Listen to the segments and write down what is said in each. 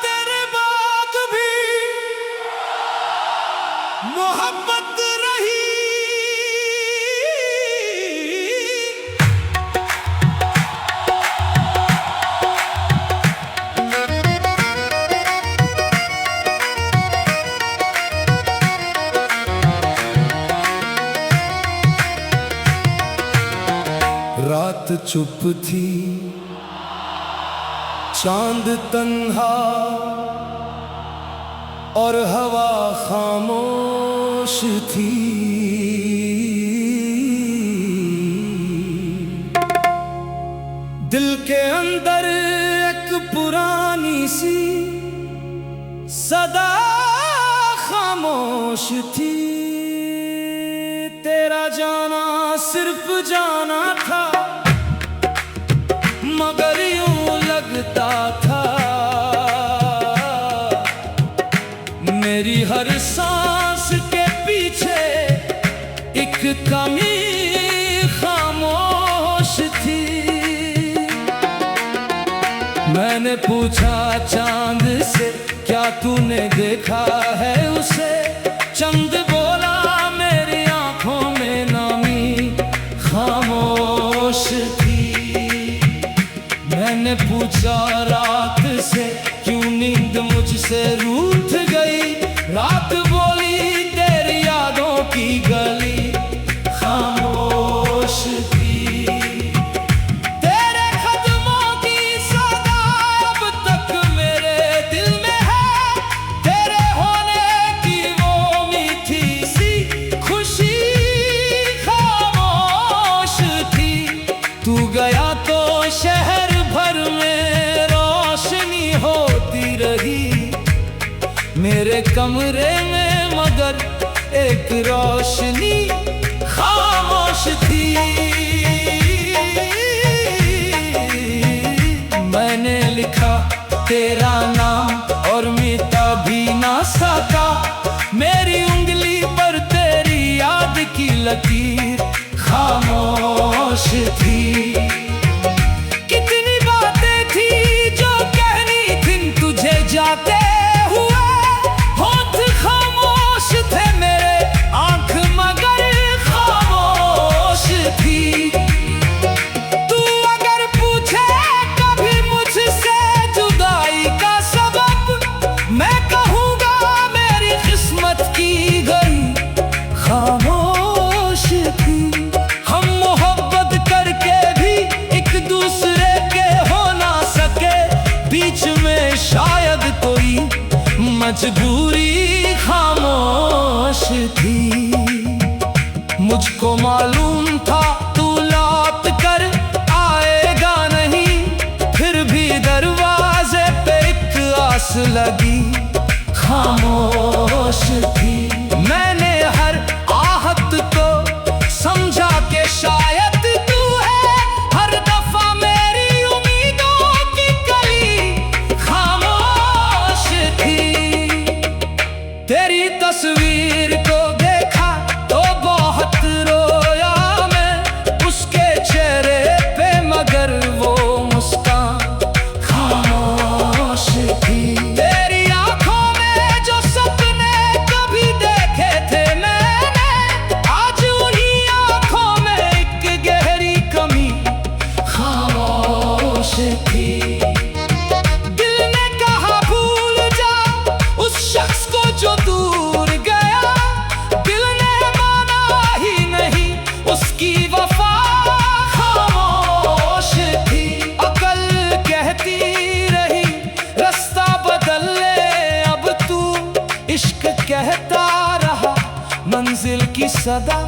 तेरे बाद भी मोहब्बत रही। रात चुप थी, चांद तन्हा और हवा खामोश थी। दिल के अंदर एक पुरानी सी सदा खामोश थी। तेरा जाना सिर्फ जाना था, मगर यूं लगता था मेरी हर सांस के पीछे एक कमी खामोश थी। मैंने पूछा चांद से, क्या तूने देखा है उसे? चंद बोला मेरी आंखों में नामी खामोश थी। मैंने पूछा रात से, क्यों नींद मुझसे रूठ गई? रात बोली तेरी यादों की गली खामोश थी। तेरे कदमों की सदा अब तक मेरे दिल में है। तेरे होने की वो मीठी सी खुशी खामोश थी। तू गया तो शहर भर में रोशनी होती रही, मेरे कमरे में मगर एक रोशनी खामोश थी। मैंने लिखा तेरा नाम और मिटा भी ना सका, मेरी उंगली पर तेरी याद की लकीर खामोश थी। कितनी बातें थी जो कहनी थी तुझे जाते हुए, होठ खामोश थे मेरे, आंख मगर खामोश थी। तू अगर पूछे कभी मुझसे जुदाई का सबब, मैं कहूँगा मेरी किस्मत की घड़ी खामोश थी। हम मोहब्बत करके भी एक दूसरे के हो ना सके, बीच में शायद कोई मजबूरी खामोश थी। मुझको मालूम था तू लौट कर आएगा नहीं, फिर भी दरवाजे पे एक आस लगी खामोश थी। मैंने हर आहत को समझा के शायद तू है, हर दफा मेरी उम्मीदों की कली खामोश थी। तेरी तस्वीर को देखा तो बहुत रोया मैं, उसके चेहरे पे मगर वो मुस्कान खामोश थी। तेरी आंखों में जो सपने कभी देखे थे मैंने, आज उन्हीं आंखों में एक गहरी कमी खामोश थी। दिल ने कहा भूल जा उस शख्स को जो दूर गया, दिल ने माना ही नहीं उसकी वफा खामोश थी। अकल कहती रही रास्ता बदल ले अब तू, इश्क कहता रहा मंजिल की सदा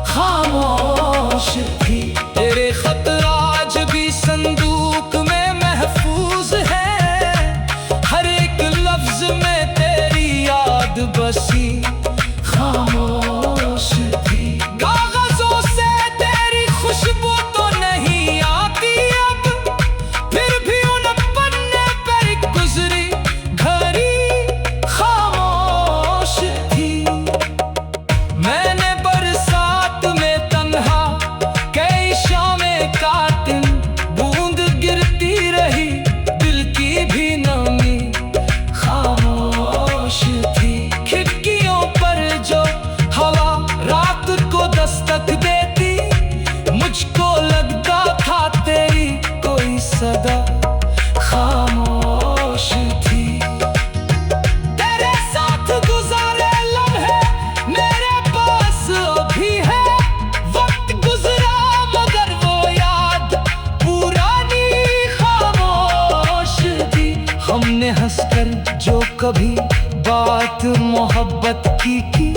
खामोश थी। तेरे खत आज भी संदूक में महफूज है, हर एक लफ्ज में तेरी याद बसी खामोश थी। कागजों से तेरी खुशबू तो नहीं आती अब, फिर भी उन पन्ने पर गुजरी घड़ी खामोश थी। मैंने बरसात में तन्हा कई शामें कभी बात मोहब्बत की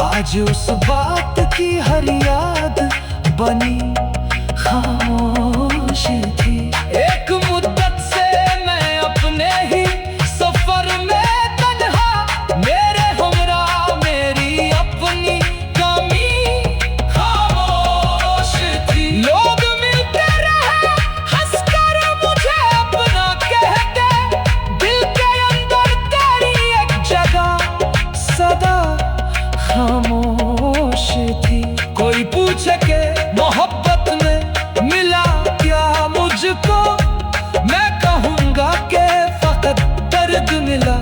आज उस बात की हर याद बनी खामोश थी। एक मुद्दत से मैं अपने ही सफर में तन्हा, मेरे हमरा मेरी अपनी कमी खामोश थी। लोग मिलते रहे हंसकर मुझे अपना कहते, दिल के अंदर तेरी एक जगह सदा खामोश थी। कोई पूछे के मोहब्बत में मिला क्या मुझको, मैं कहूँगा कि फकत दर्द मिला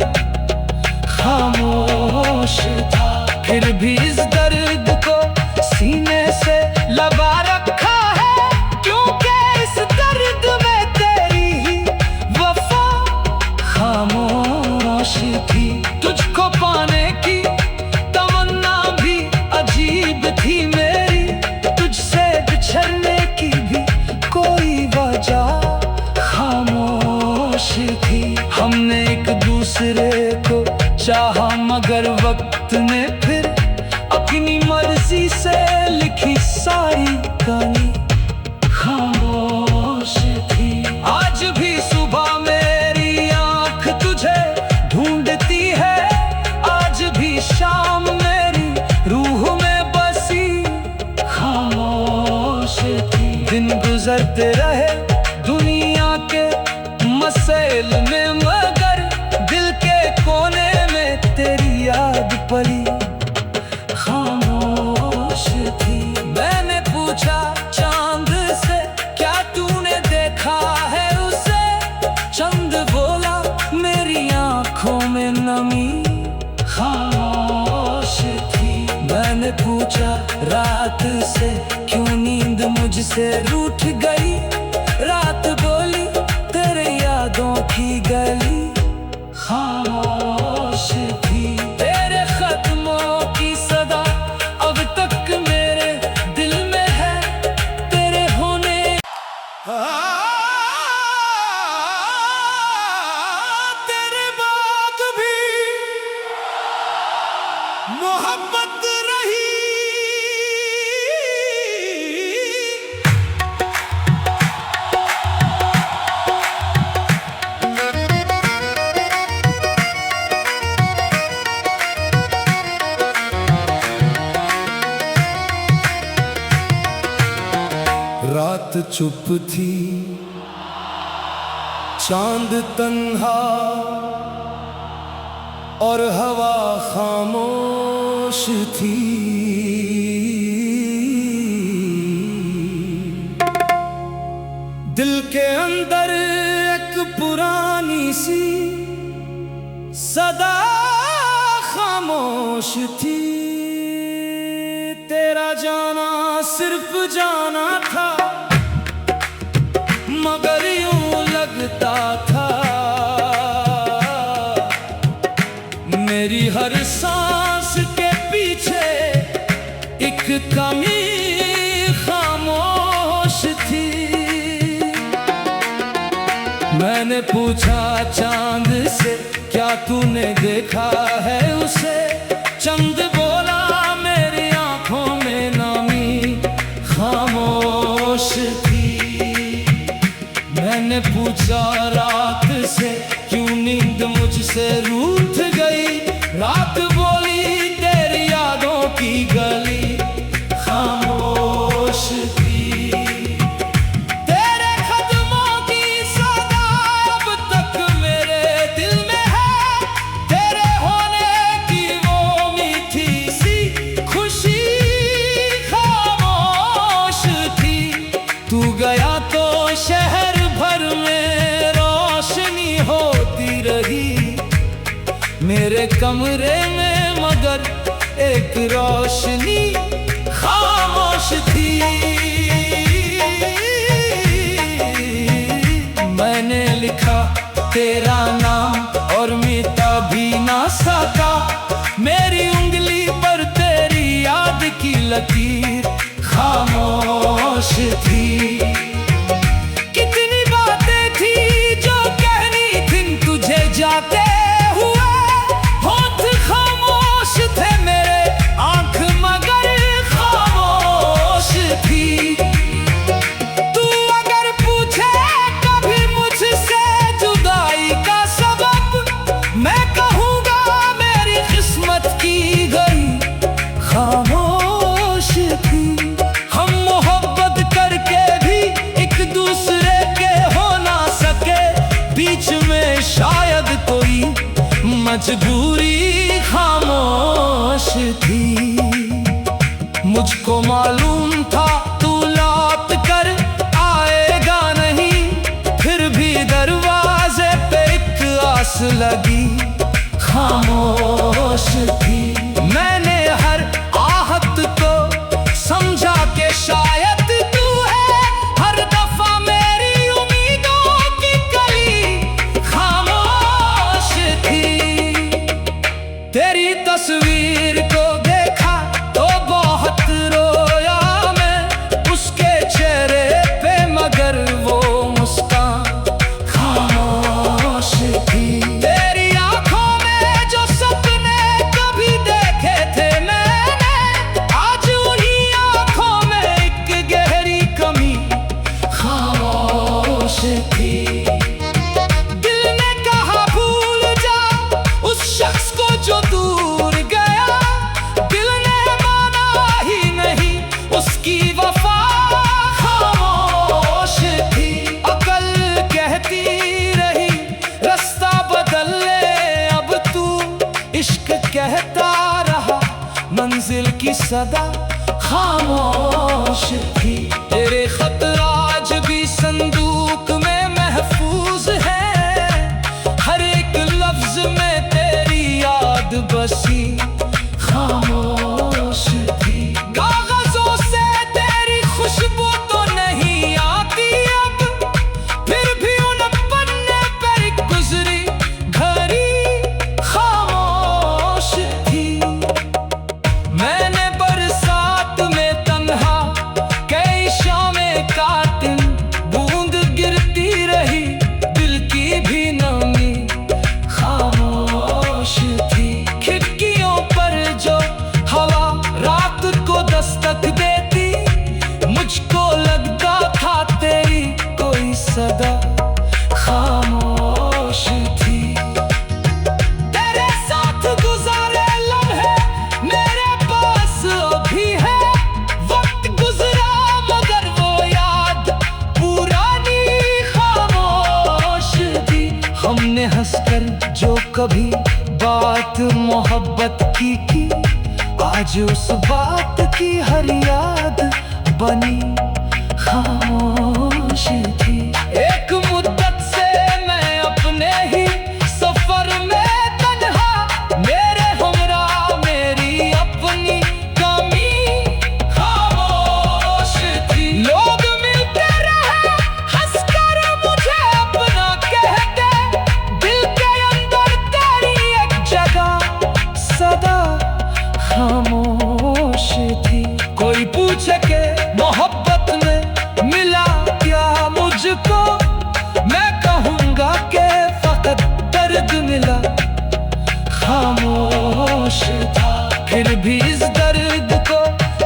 खामोश था। फिर भी इस दर्द को सीने से लगा रखा है, क्योंकि इस दर्द में तेरी ही वफा खामोश थी। तुझको पाने की तमन्ना भी अजीब थी मेरी, तुझसे बिछड़ने की भी कोई वजह खामोश थी। हमने एक दूसरे को चाहा मगर वक्त ने फिर अपनी मर्जी से लिखी सारी कहानी खामोश थी। आज भी सुबह मेरी आंख तुझे ढूंढती है, आज भी शाम मेरी रूह में बसी खामोश थी। दिन गुजरते रहे दुनिया के मसैल में, मगर दिल के कोने में तेरी याद पली खामोश थी। मैंने पूछा चांद से क्या तूने देखा है उसे, चंद बोला मेरी आंखों में नमी खामोश थी। मैंने पूछा रात से क्यों नींद मुझसे रूठ गई, रात बोली तेरे यादों की गली खामोश थी। तेरे खत्मों की सदा अब तक मेरे दिल में है, तेरे होने तेरे बाद भी मोहब्बत रही। रात चुप थी, चांद तन्हा और हवा खामोश थी। दिल के अंदर एक पुरानी सी सदा खामोश थी। तेरा जाना सिर्फ जाना था, मगर यूं लगता था मेरी हर सांस के पीछे एक कमी खामोश थी। मैंने पूछा चांद से क्या तूने देखा है उसे, चंद बोला मेरी आंखों में नमी खामोश थी। मैंने पूछा रात से क्यों नींद मुझसे रूठ गई, रात बोली तेरी यादों की गली खामोश थी। तेरे कदमों की सदा अब तक मेरे दिल में है, तेरे होने की वो मीठी सी खुशी खामोश थी। तू गया तो शहर भर में रोशनी होती रही, मेरे कमरे में मगर एक रोशनी खामोश थी। मैंने लिखा तेरा नाम और मिटा भी ना सका, मेरी उंगली पर तेरी याद की लकीर खामोश थी। कितनी बातें थी जो कहनी थी तुझे जाते हुए, मजबूरी खामोश थी। मुझको मालूम था तू लौट कर आएगा नहीं, फिर भी दरवाजे पे एक आस लगी खामोश थी। मैंने हर आहत को समझा के शायद तू है, हर दफा मेरी उम्मीदों की कली खामोश थी। तेरी तस्वीर को देखा तो बहुत रोया मैं, उसके चेहरे पे मगर वो मुस्कान खामोश थी। तेरी आंखों में जो सपने कभी देखे थे मैंने, आज उन्हीं आंखों में एक गहरी कमी खामोश थी। दिल ने कहा भूल जा उस शख्स को जो दूर गया, दिल ने माना ही नहीं उसकी वफा खामोश थी। अकल कहती रही रास्ता बदल ले अब तू, इश्क कहता रहा मंजिल की सदा खामोश थी। तेरे खत आज भी संदूक में महफूज है, हर एक लफ्ज में तेरी याद बसी खामोश थी। कागजों से तेरी खुशबू तो नहीं आती अब, फिर भी उन पन्ने पर गुजरी घड़ी खामोश थी। मैंने बरसात में तन्हा कई शामें काटी, बूंद गिरती रही दिल की भी नमी खामोश थी। खिड़कियों पर जो हवा रात को दस्तक देती, मुझको लगता था तेरी कोई सदा खामोश थी। तेरे साथ गुजारे लम्हे मेरे पास अभी है, वक्त गुजरा मगर वो याद पुरानी खामोश थी। हमने हंसकर जो कभी बात मोहब्बत की, आज उस बात की हर याद बनी खामोश थी। एक मुद्दत से मैं अपने ही सफर में तन्हा, मेरे हमरा मेरी अपनी कमी खामोश थी। लोग मिलते रहे हंसकर मुझे अपना कहते, दिल के अंदर तेरी एक जगह सदा खामोश थी। कोई पूछे के मोहब्बत में मिला क्या मुझको, मैं कहूँगा कि फकत दर्द मिला खामोश था। फिर भी इस दर्द को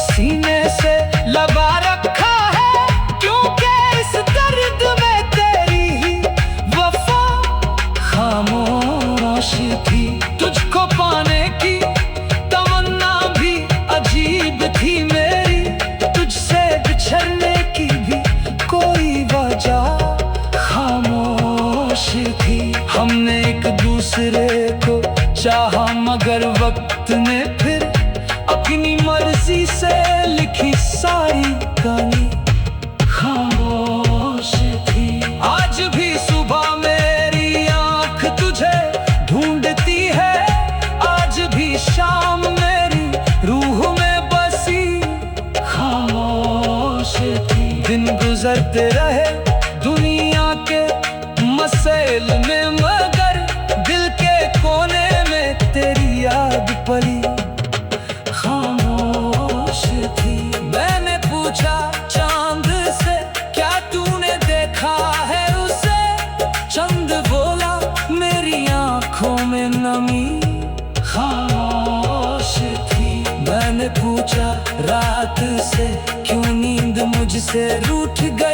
सीने से लगा रखा है, क्योंकि इस दर्द में तेरी ही वफा खामोश थी। तुझको पाने की तमन्ना भी अजीब थी मेरी, तुझसे बिछड़ने की भी कोई वजह खामोश थी। हमने एक दूसरे को चाहा मगर वक्त ने फिर अपनी मर्जी से लिखी सारी कहानी खामोश थी। आज भी सुबह मेरी आंख तुझे ढूंढती है, आज भी शाम मेरी रूह में बसी खामोश थी। दिन गुजरते रहे दुनिया के मसैल में, मगर दिल के कोने में तेरी याद पली खामोश थी। मैंने पूछा चांद से क्या तूने देखा है उसे, चंद बोला मेरी आंखों में नमी खामोश थी। मैंने पूछा रात से क्यों नींद मुझसे रूठ गई,